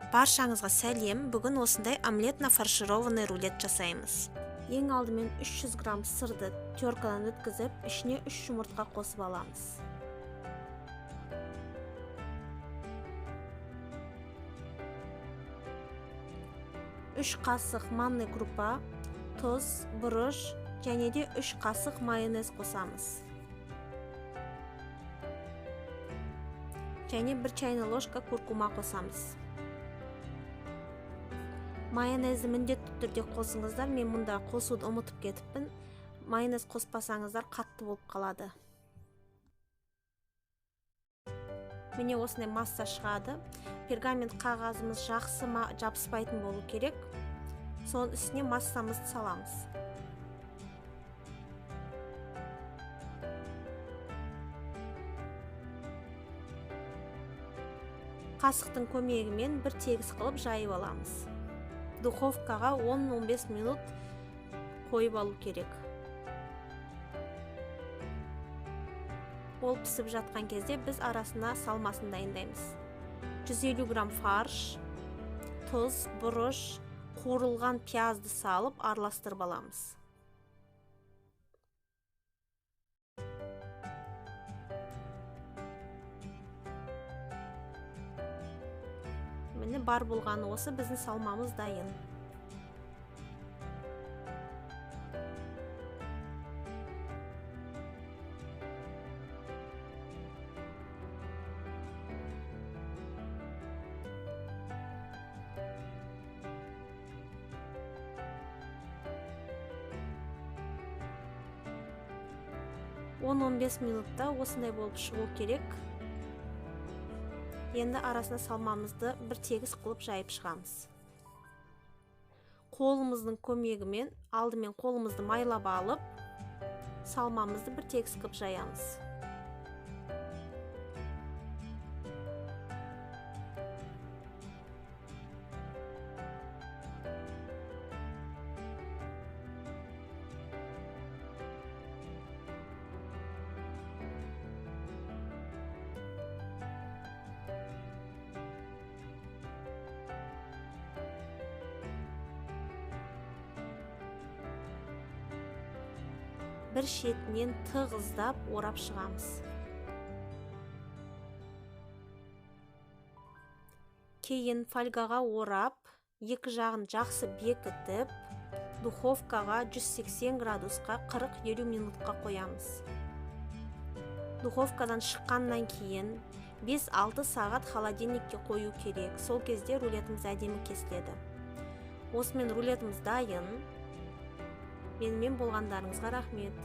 Баршаңызға сәлем. Бүгін осындай омлет на фаршированный рулет жасаймыз. Ең алдымен 300 грамм сырды теркадан өткізіп, ішіне 3 жұмыртқа қосып аламыз. Үш қасық манный крупа, тұз, бұрыш және де 3 қасық майонез қосамыз. Және 1 чайный ложка куркума қосамыз. Майонезді міндетті түрде қосыңыздар. Мен мұнда қосуды ұмытып кетіппін. Майонез қоспасаңыздар қатты болып қалады. Міне осындай масса шығады. Пергамент қағазымыз жақсы жабыспайтын болу керек. Соның үстіне массамызды саламыз. Қасықтың көмегімен бір тегіс қылып жайып аламыз. Духовкаға 10-15 минут қойып алу керек. Ол пісіп жатқан кезде біз арасына салмасын дайындаймыз. 150 грамм фарш, тұз, бұрыш, қуырылған пиязды салып араластырып аламыз. Міне бар болғаны осы, біздің салмамыз дайын. Он 15 минутта осындай болып шығу керек. Енді арасына салмамызды бір тегіс қылып жайып шығамыз. Қолымыздың көмегімен алдымен қолымызды майлап алып, салмамызды бір тегіс қылып жаямыз. Бір шетінен тығыздап орап шығамыз. Кейін фольгаға орап, екі жағын жақсы бекітіп, духовкаға 180 градусқа 40-50 минутқа қоямыз. Духовкадан шыққаннан кейін 5-6 сағат холодильникке қою керек. Сол кезде рулетіміз әдемі кесіледі. Осымен рулетіміз дайын. Менімен болғандарыңызға рахмет.